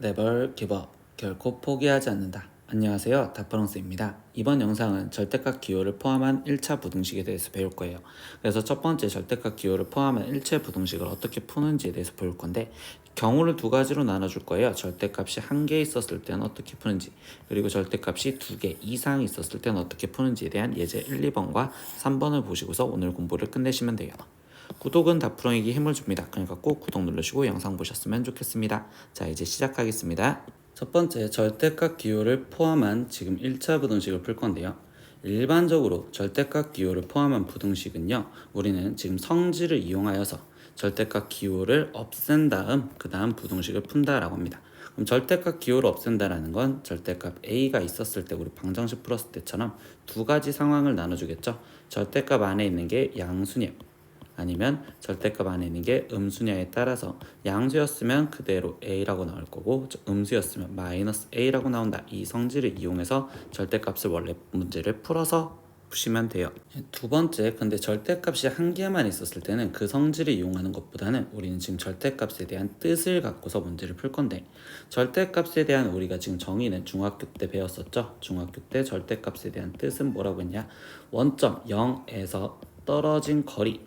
네벌 기버 결코 포기하지 않는다. 안녕하세요, 다프랑스입니다. 이번 영상은 절대값 기호를 포함한 1차 부등식에 대해서 배울 거예요. 그래서 첫 번째 절대값 기호를 포함한 일체 부등식을 어떻게 푸는지에 대해서 배울 건데, 경우를 두 가지로 나눠줄 거예요. 절대값이 한 개 있었을 때는 어떻게 푸는지, 그리고 절대값이 두 개 이상 있었을 때는 어떻게 푸는지에 대한 예제 1, 2번과 3번을 보시고서 오늘 공부를 끝내시면 돼요. 구독은 다프롱에게 힘을 줍니다. 그러니까 꼭 구독 누르시고 영상 보셨으면 좋겠습니다. 자, 이제 시작하겠습니다. 첫 번째, 절대값 기호를 포함한 지금 1차 부등식을 풀 건데요. 일반적으로 절대값 기호를 포함한 부등식은요, 우리는 지금 성질을 이용하여서 절대값 기호를 없앤 다음 그 다음 부등식을 푼다라고 합니다. 그럼 절대값 기호를 없앤다라는 건 절대값 A가 있었을 때 우리 방정식 풀었을 때처럼 두 가지 상황을 나눠주겠죠. 절대값 안에 있는 게 양수냐, 아니면 절대값 안에 있는 게 음수냐에 따라서 양수였으면 그대로 A라고 나올 거고, 음수였으면 마이너스 A라고 나온다. 이 성질을 이용해서 절대값을 원래 문제를 풀어서 푸시면 돼요. 두 번째, 근데 절대값이 한 개만 있었을 때는 그 성질을 이용하는 것보다는 우리는 지금 절대값에 대한 뜻을 갖고서 문제를 풀 건데, 절대값에 대한 우리가 지금 정의는 중학교 때 배웠었죠. 중학교 때 절대값에 대한 뜻은 뭐라고 했냐, 원점 0에서 떨어진 거리,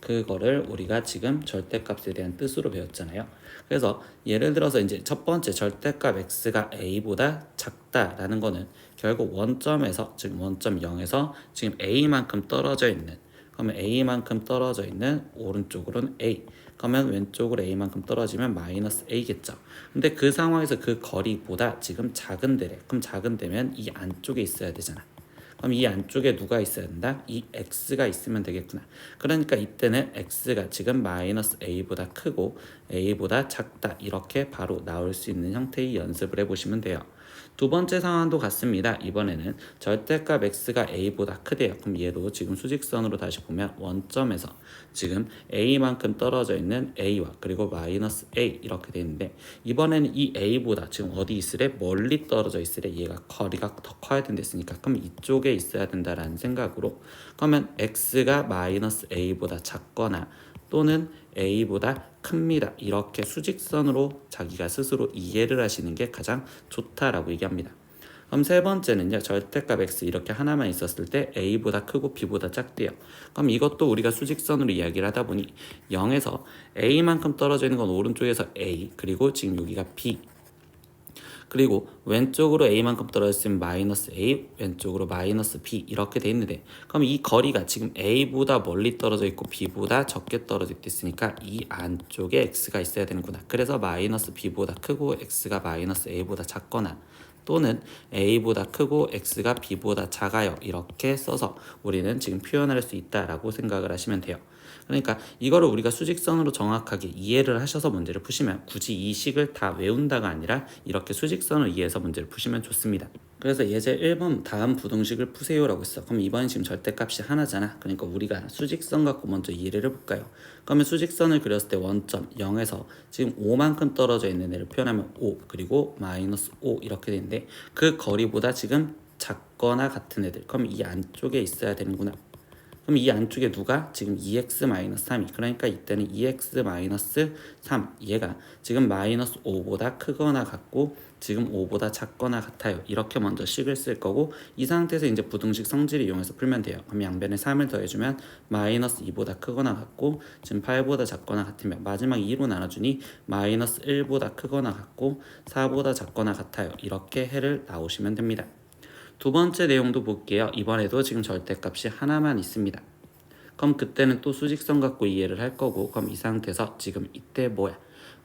그거를 우리가 지금 절대값에 대한 뜻으로 배웠잖아요. 그래서 예를 들어서 이제 첫 번째 절대값 x가 a보다 작다라는 거는 결국 원점에서, 지금 원점 0에서 지금 a만큼 떨어져 있는, 그러면 a만큼 떨어져 있는 오른쪽으로는 a, 그러면 왼쪽으로 a만큼 떨어지면 마이너스 a겠죠. 근데 그 상황에서 그 거리보다 지금 작은 데래. 그럼 작은 데면 이 안쪽에 있어야 되잖아. 그럼 이 안쪽에 누가 있어야 된다? 이 x가 있으면 되겠구나. 그러니까 이때는 x가 지금 마이너스 a보다 크고 a보다 작다, 이렇게 바로 나올 수 있는 형태의 연습을 해보시면 돼요. 두 번째 상황도 같습니다. 이번에는 절대값 x가 a보다 크대요. 그럼 얘도 지금 수직선으로 다시 보면 원점에서 지금 a만큼 떨어져 있는 a와 그리고 마이너스 a 이렇게 돼 있는데, 이번에는 이 a보다 지금 어디 있으래? 멀리 떨어져 있으래. 얘가 거리가 더 커야 된댔으니까 그럼 이쪽에 있어야 된다라는 생각으로, 그러면 x가 마이너스 a보다 작거나 또는 a보다 큽니다. 이렇게 수직선으로 자기가 스스로 이해를 하시는 게 가장 좋다라고 얘기합니다. 그럼 세 번째는요, 절대값 x 이렇게 하나만 있었을 때 a보다 크고 b보다 작대요. 그럼 이것도 우리가 수직선으로 이야기를 하다 보니 0에서 a만큼 떨어져 있는 건 오른쪽에서 a, 그리고 지금 여기가 b, 그리고 왼쪽으로 a만큼 떨어졌으면 마이너스 a, 왼쪽으로 마이너스 b 이렇게 돼 있는데, 그럼 이 거리가 지금 a보다 멀리 떨어져 있고 b보다 적게 떨어져 있으니까 이 안쪽에 x가 있어야 되는구나. 그래서 마이너스 b보다 크고 x가 마이너스 a보다 작거나 또는 a보다 크고 x가 b보다 작아요, 이렇게 써서 우리는 지금 표현할 수 있다라고 생각을 하시면 돼요. 그러니까 이거를 우리가 수직선으로 정확하게 이해를 하셔서 문제를 푸시면, 굳이 이 식을 다 외운다가 아니라 이렇게 수직선을 이해해서 문제를 푸시면 좋습니다. 그래서 예제 1번 다음 부등식을 푸세요라고 했어. 그럼 이번엔 지금 절대값이 하나잖아. 그러니까 우리가 수직선 갖고 먼저 이해를 해볼까요? 그러면 수직선을 그렸을 때 원점 0에서 지금 5만큼 떨어져 있는 애를 표현하면 5, 그리고 마이너스 5 이렇게 되는데, 그 거리보다 지금 작거나 같은 애들, 그럼 이 안쪽에 있어야 되는구나. 그럼 이 안쪽에 누가? 지금 2x-3이, 그러니까 이때는 2x-3, 얘가 지금 마이너스 5보다 크거나 같고 지금 5보다 작거나 같아요. 이렇게 먼저 식을 쓸 거고, 이 상태에서 이제 부등식 성질을 이용해서 풀면 돼요. 그럼 양변에 3을 더해주면 마이너스 2보다 크거나 같고 지금 8보다 작거나 같으면 마지막 2로 나눠주니 마이너스 1보다 크거나 같고 4보다 작거나 같아요. 이렇게 해를 나오시면 됩니다. 두 번째 내용도 볼게요. 이번에도 지금 절대값이 하나만 있습니다. 그럼 그때는 또 수직선 갖고 이해를 할 거고, 그럼 이 상태에서 지금 이때 뭐야?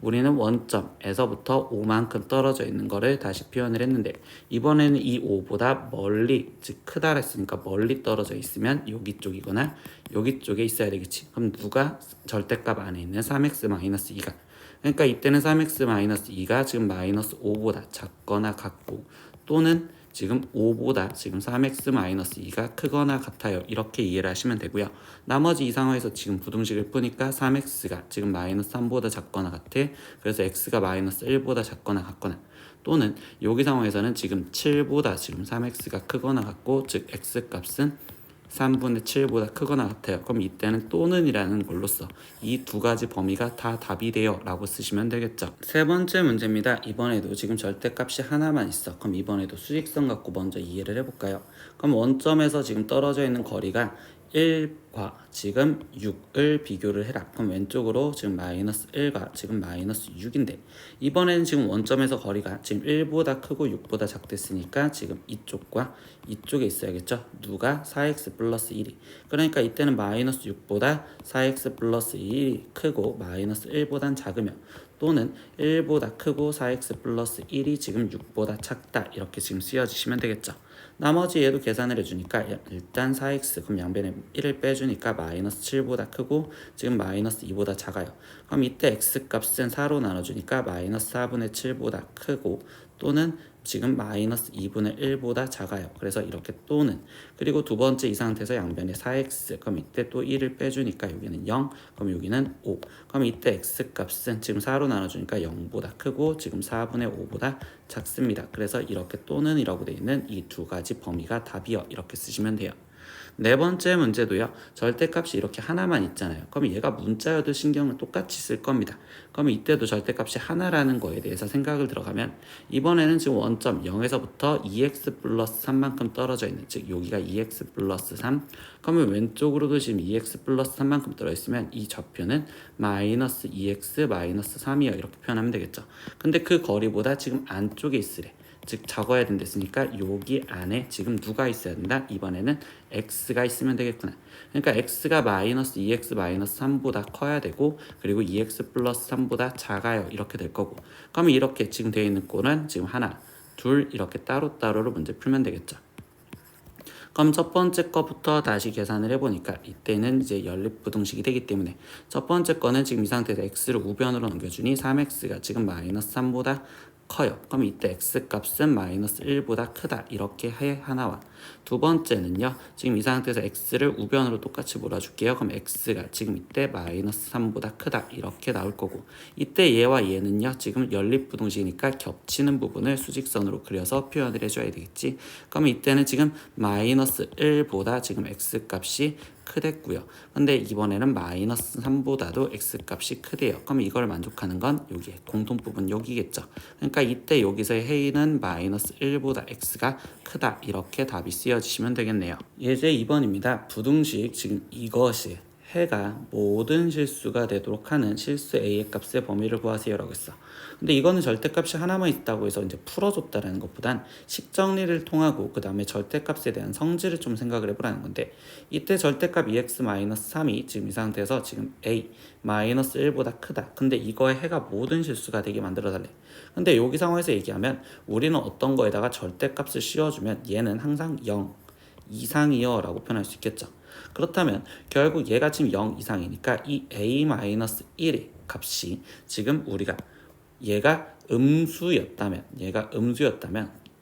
우리는 원점에서부터 5만큼 떨어져 있는 거를 다시 표현을 했는데, 이번에는 이 5보다 멀리, 즉 크다 했으니까 멀리 떨어져 있으면 여기 쪽이거나 여기 쪽에 있어야 되겠지. 그럼 누가? 절대값 안에 있는 3x-2가, 그러니까 이때는 3x-2가 지금 마이너스 5보다 작거나 같고 또는 지금 5보다 지금 3x-2가 크거나 같아요. 이렇게 이해를 하시면 되고요. 나머지 이 상황에서 지금 부등식을 푸니까 3x가 지금 마이너스 3보다 작거나 같아. 그래서 x가 마이너스 1보다 작거나 같거나, 또는 여기 상황에서는 지금 7보다 지금 3x가 크거나 같고, 즉 x값은 3분의 7보다 크거나 같아요. 그럼 이때는 또는이라는 걸로써 이 두 가지 범위가 다 답이 돼요 라고 쓰시면 되겠죠. 세 번째 문제입니다. 이번에도 지금 절대값이 하나만 있어. 그럼 이번에도 수직선 갖고 먼저 이해를 해볼까요? 그럼 원점에서 지금 떨어져 있는 거리가 1과 지금 6을 비교를 해라. 그럼 왼쪽으로 지금 마이너스 1과 지금 마이너스 6인데 이번에는 지금 원점에서 거리가 지금 1보다 크고 6보다 작댔으니까 지금 이쪽과 이쪽에 있어야겠죠. 누가 4x 플러스 1이 그러니까 이때는 마이너스 6보다 4x 플러스 1이 크고 마이너스 1보단 작으면 또는 1보다 크고 4x 플러스 1이 지금 6보다 작다 이렇게 지금 쓰여지시면 되겠죠. 나머지 얘도 계산을 해주니까 일단 4x 그럼 양변에 1을 빼주니까 마이너스 7보다 크고 지금 마이너스 2보다 작아요. 그럼 이때 x값은 4로 나눠주니까 마이너스 4분의 7보다 크고 또는 지금 마이너스 2분의 1보다 작아요. 그래서 이렇게 또는 그리고 두 번째 이 상태에서 양변에 4x 그럼 이때 또 1을 빼주니까 여기는 0 그럼 여기는 5 그럼 이때 x값은 지금 4로 나눠주니까 0보다 크고 지금 4분의 5보다 작습니다. 그래서 이렇게 또는 이라고 되어 있는 이 두 가지 범위가 답이요 이렇게 쓰시면 돼요. 네 번째 문제도요. 절대값이 이렇게 하나만 있잖아요. 그럼 얘가 문자여도 신경을 똑같이 쓸 겁니다. 그럼 이때도 절대값이 하나라는 거에 대해서 생각을 들어가면 이번에는 지금 원점 0에서부터 2x 플러스 3만큼 떨어져 있는 즉 여기가 2x 플러스 3 그러면 왼쪽으로도 지금 2x 플러스 3만큼 떨어있으면 이 좌표는 마이너스 2x 마이너스 3이요 이렇게 표현하면 되겠죠. 근데 그 거리보다 지금 안쪽에 있으래. 즉 적어야 된댔으니까 여기 안에 지금 누가 있어야 된다? 이번에는 x가 있으면 되겠구나. 그러니까 x가 마이너스 2x 마이너스 3보다 커야 되고 그리고 2x 플러스 3보다 작아요 이렇게 될 거고 그러면 이렇게 지금 되어 있는 꼴은 지금 하나 둘 이렇게 따로따로로 문제 풀면 되겠죠. 그럼 첫 번째 거부터 다시 계산을 해보니까 이때는 이제 연립부등식이 되기 때문에 첫 번째 거는 지금 이 상태에서 x를 우변으로 넘겨주니 3x가 지금 마이너스 3보다 커요. 그럼 이때 x값은 마이너스 1보다 크다 이렇게 하나와 두 번째는요. 지금 이 상태에서 x를 우변으로 똑같이 몰아줄게요. 그럼 x가 지금 이때 마이너스 3보다 크다 이렇게 나올 거고 이때 얘와 얘는요. 지금 연립부등식이니까 겹치는 부분을 수직선으로 그려서 표현을 해줘야 되겠지. 그럼 이때는 지금 마이너스 1보다 지금 x값이 크댔고요. 근데 이번에는 마이너스 3보다도 x값이 크대요. 그럼 이걸 만족하는 건 여기 공통부분 여기겠죠. 그러니까 이때 여기서의 해이는 마이너스 1보다 x가 크다 이렇게 답이 쓰여지시면 되겠네요. 예제 2번입니다. 부등식 지금 이것이 해가 모든 실수가 되도록 하는 실수 a의 값의 범위를 구하세요 라고 했어. 근데 이거는 절대값이 하나만 있다고 해서 이제 풀어줬다라는 것보단 식정리를 통하고 그 다음에 절대값에 대한 성질을 좀 생각을 해보라는 건데 이때 절대값 2x-3이 지금 이 상태에서 지금 a-1보다 크다. 근데 이거의 해가 모든 실수가 되게 만들어달래. 근데 여기 상황에서 얘기하면 우리는 어떤 거에다가 절대값을 씌워주면 얘는 항상 0 이상이요 라고 표현할 수 있겠죠. 그렇다면 결국 얘가 지금 0 이상이니까 이 a-1의 값이 지금 우리가 얘가 음수였다면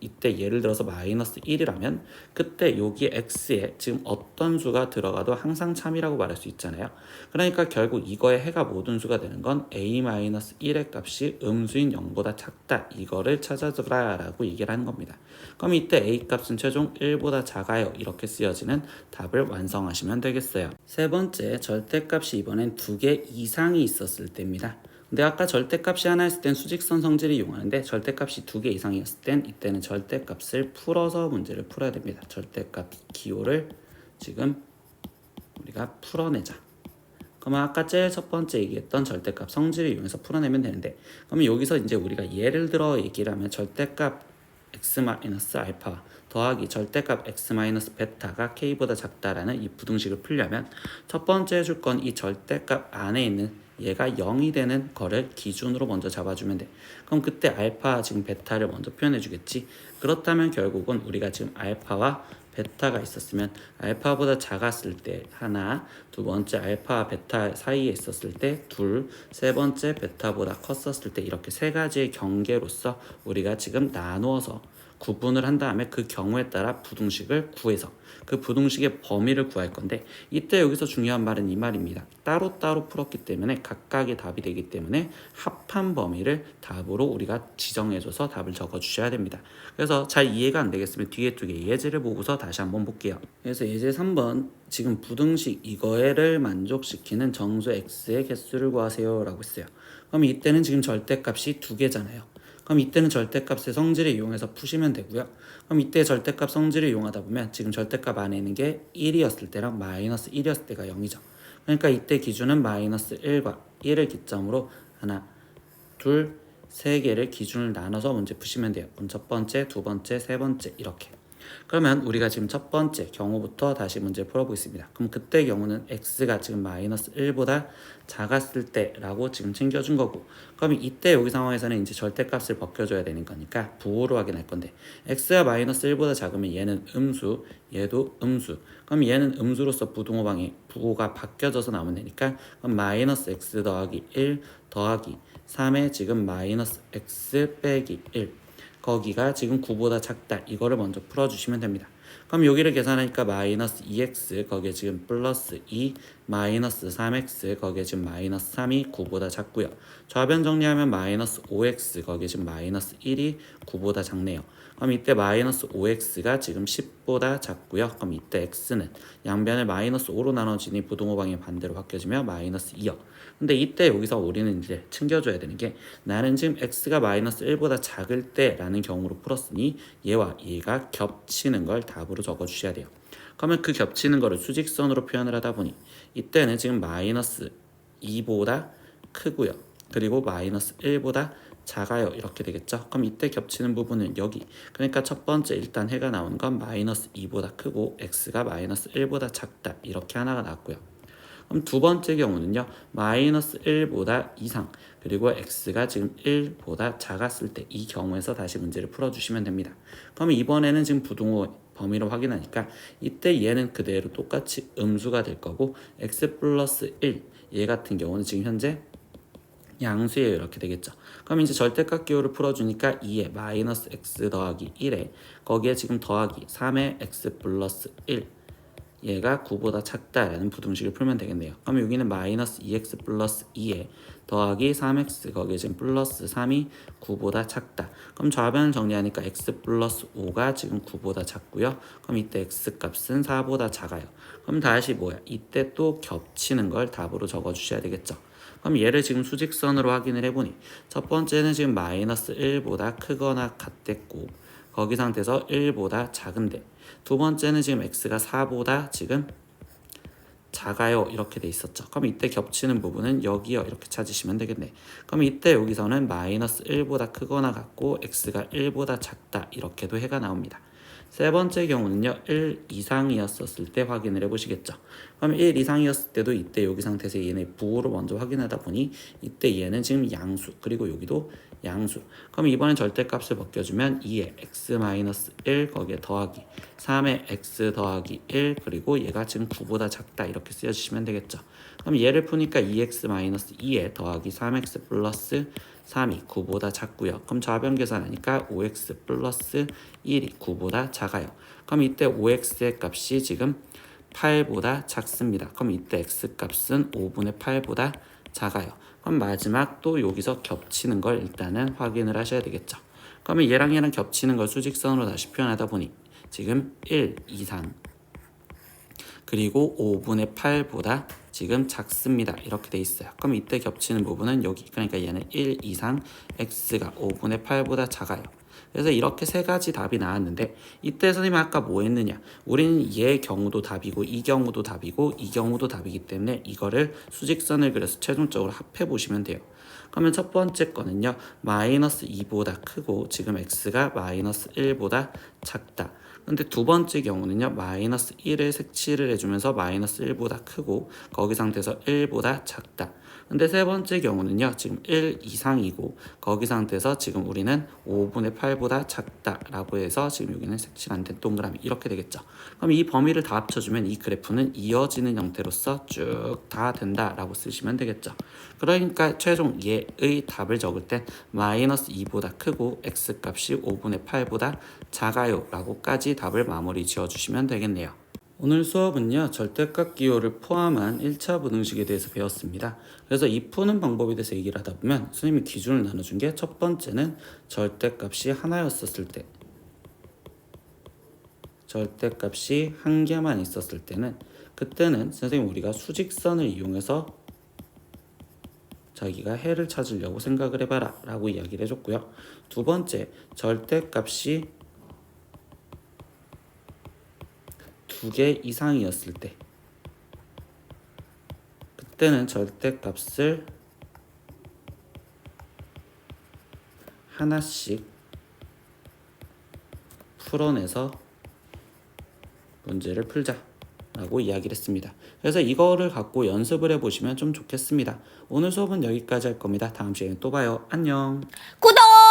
이때 예를 들어서 마이너스 1이라면 그때 여기 x에 지금 어떤 수가 들어가도 항상 참이라고 말할 수 있잖아요. 그러니까 결국 이거의 해가 모든 수가 되는 건 a-1의 값이 음수인 0보다 작다 이거를 찾아주라 라고 얘기를 하는 겁니다. 그럼 이때 a 값은 최종 1보다 작아요 이렇게 쓰여지는 답을 완성하시면 되겠어요. 세 번째 절대값이 이번엔 2개 이상이 있었을 때입니다. 근데 아까 절대값이 하나 있을 땐 수직선 성질을 이용하는데 절대값이 2개 이상이었을 땐 이때는 절대값을 풀어서 문제를 풀어야 됩니다. 절대값 기호를 지금 우리가 풀어내자. 그러면 아까 제일 첫 번째 얘기했던 절대값 성질을 이용해서 풀어내면 되는데 그러면 여기서 이제 우리가 예를 들어 얘기를 하면 절대값 x-알파 더하기 절대값 x-베타가 k보다 작다라는 이 부등식을 풀려면 첫 번째 해줄 건 이 절대값 안에 있는 얘가 0이 되는 거를 기준으로 먼저 잡아주면 돼. 그럼 그때 알파 지금 베타를 먼저 표현해 주겠지. 그렇다면 결국은 우리가 지금 알파와 베타가 있었으면 알파보다 작았을 때 하나, 두 번째 알파와 베타 사이에 있었을 때 둘, 세 번째 베타보다 컸었을 때 이렇게 세 가지의 경계로서 우리가 지금 나누어서 구분을 한 다음에 그 경우에 따라 부등식을 구해서 그 부등식의 범위를 구할 건데, 이때 여기서 중요한 말은 이 말입니다. 따로따로 풀었기 때문에 각각의 답이 되기 때문에 합한 범위를 답으로 우리가 지정해줘서 답을 적어주셔야 됩니다. 그래서 잘 이해가 안 되겠으면 뒤에 두 개 예제를 보고서 다시 한번 볼게요. 그래서 예제 3번, 지금 부등식 이거를 만족시키는 정수 x의 개수를 구하세요 라고 했어요. 그럼 이때는 지금 절대값이 두 개잖아요. 그럼 이때는 절대값의 성질을 이용해서 푸시면 되고요. 그럼 이때 절대값 성질을 이용하다 보면 지금 절대값 안에 있는 게 1이었을 때랑 마이너스 1이었을 때가 0이죠. 그러니까 이때 기준은 마이너스 1과 1을 기점으로 하나, 둘, 세 개를 기준을 나눠서 문제 푸시면 돼요. 그럼 첫 번째, 두 번째, 세 번째 이렇게. 그러면 우리가 지금 첫 번째 경우부터 다시 문제 풀어보겠습니다. 그럼 그때 경우는 x가 지금 마이너스 1보다 작았을 때라고 지금 챙겨준 거고, 그럼 이때 여기 상황에서는 이제 절대값을 벗겨줘야 되는 거니까 부호로 확인할 건데, x가 마이너스 1보다 작으면 얘는 음수, 얘도 음수. 그럼 얘는 음수로서 부등호방이 부호가 바뀌어져서 나오면 되니까, 그럼 마이너스 x 더하기 1 더하기 3에 지금 마이너스 x 빼기 1, 거기가 지금 9보다 작다. 이거를 먼저 풀어주시면 됩니다. 그럼 여기를 계산하니까 마이너스 2x, 거기에 지금 플러스 2, 마이너스 3x, 거기에 지금 마이너스 3이 9보다 작고요. 좌변 정리하면 마이너스 5x, 거기에 지금 마이너스 1이 9보다 작네요. 그럼 이때 마이너스 5x가 지금 10보다 작고요. 그럼 이때 x는 양변을 마이너스 5로 나눠지니 부등호방이 반대로 바뀌어지면 마이너스 2요. 근데 이때 여기서 우리는 이제 챙겨줘야 되는 게, 나는 지금 x가 마이너스 1보다 작을 때라는 경우로 풀었으니 얘와 얘가 겹치는 걸 답으로 적어주셔야 돼요. 그러면 그 겹치는 거를 수직선으로 표현을 하다 보니 이때는 지금 마이너스 2보다 크고요. 그리고 마이너스 1보다 작아요. 이렇게 되겠죠. 그럼 이때 겹치는 부분은 여기. 그러니까 첫 번째 일단 해가 나오는 건 마이너스 2보다 크고 x가 마이너스 1보다 작다. 이렇게 하나가 나왔고요. 그럼 두 번째 경우는요, 마이너스 1보다 이상, 그리고 x가 지금 1보다 작았을 때 이 경우에서 다시 문제를 풀어주시면 됩니다. 그러면 이번에는 지금 부등호 범위로 확인하니까 이때 얘는 그대로 똑같이 음수가 될 거고, x 플러스 1, 얘 같은 경우는 지금 현재 양수예요. 이렇게 되겠죠. 그럼 이제 절대값 기호를 풀어주니까 2에 마이너스 x 더하기 1에 거기에 지금 더하기 3에 x 플러스 1, 얘가 9보다 작다라는 부등식을 풀면 되겠네요. 그럼 여기는 마이너스 2x 플러스 2에 더하기 3x, 거기에 지금 플러스 3이 9보다 작다. 그럼 좌변을 정리하니까 x 플러스 5가 지금 9보다 작고요. 그럼 이때 x 값은 4보다 작아요. 그럼 다시 뭐야? 이때 또 겹치는 걸 답으로 적어주셔야 되겠죠. 그럼 얘를 지금 수직선으로 확인을 해보니 첫 번째는 지금 마이너스 1보다 크거나 같댔고, 거기 상태에서 1보다 작은데, 두 번째는 지금 x가 4보다 지금 작아요. 이렇게 돼 있었죠. 그럼 이때 겹치는 부분은 여기요. 이렇게 찾으시면 되겠네. 그럼 이때 여기서는 마이너스 1보다 크거나 같고 x가 1보다 작다. 이렇게도 해가 나옵니다. 세 번째 경우는요, 1 이상이었을 때 확인을 해보시겠죠. 그럼 1 이상이었을 때도 이때 여기 상태에서 얘네 부호로 먼저 확인하다 보니 이때 얘는 지금 양수, 그리고 여기도 양수. 그럼 이번엔 절대값을 벗겨주면 2에 x-1 거기에 더하기 3에 x 더하기 1, 그리고 얘가 지금 9보다 작다. 이렇게 쓰여주시면 되겠죠. 그럼 얘를 푸니까 2x-2에 더하기 3x 플러스 3이 9보다 작고요. 그럼 좌변 계산하니까 5x 플러스 1이 9보다 작아요. 그럼 이때 5x의 값이 지금 8보다 작습니다. 그럼 이때 x 값은 5분의 8보다 작아요. 그럼 마지막 또 여기서 겹치는 걸 일단은 확인을 하셔야 되겠죠. 그러면 얘랑 얘랑 겹치는 걸 수직선으로 다시 표현하다 보니 지금 1 이상, 그리고 5분의 8보다 지금 작습니다. 이렇게 돼 있어요. 그럼 이때 겹치는 부분은 여기. 그러니까 얘는 1 이상, x가 5분의 8보다 작아요. 그래서 이렇게 세 가지 답이 나왔는데, 이때 선생님이 아까 뭐 했느냐? 우리는 얘 경우도 답이고 이 경우도 답이고 이 경우도 답이기 때문에 이거를 수직선을 그려서 최종적으로 합해 보시면 돼요. 그러면 첫 번째 거는요, 마이너스 2보다 크고 지금 x가 마이너스 1보다 작다. 근데 두 번째 경우는요, 마이너스 1을 색칠을 해주면서 마이너스 1보다 크고 거기 상태에서 1보다 작다. 근데 세 번째 경우는요, 지금 1 이상이고 거기 상태에서 지금 우리는 5분의 8보다 작다라고 해서 지금 여기는 색칠 안 된 동그라미 이렇게 되겠죠. 그럼 이 범위를 다 합쳐주면 이 그래프는 이어지는 형태로서 쭉 다 된다라고 쓰시면 되겠죠. 그러니까 최종 얘의 답을 적을 땐 마이너스 2보다 크고 x 값이 5분의 8보다 작아요 라고까지 답을 마무리 지어주시면 되겠네요. 오늘 수업은요, 절대값 기호를 포함한 1차 부등식에 대해서 배웠습니다. 그래서 이 푸는 방법에 대해서 얘기를 하다 보면 선생님이 기준을 나눠준 게 첫 번째는 절대값이 하나였었을 때, 절대값이 한 개만 있었을 때는 그때는 선생님 우리가 수직선을 이용해서 자기가 해를 찾으려고 생각을 해봐라 라고 이야기를 해줬고요. 두 번째, 절대값이 두 개 이상이었을 때 그때는 절대값을 하나씩 풀어내서 문제를 풀자 라고 이야기를 했습니다. 그래서 이거를 갖고 연습을 해보시면 좀 좋겠습니다. 오늘 수업은 여기까지 할 겁니다. 다음 시간에 또 봐요. 안녕. 구독!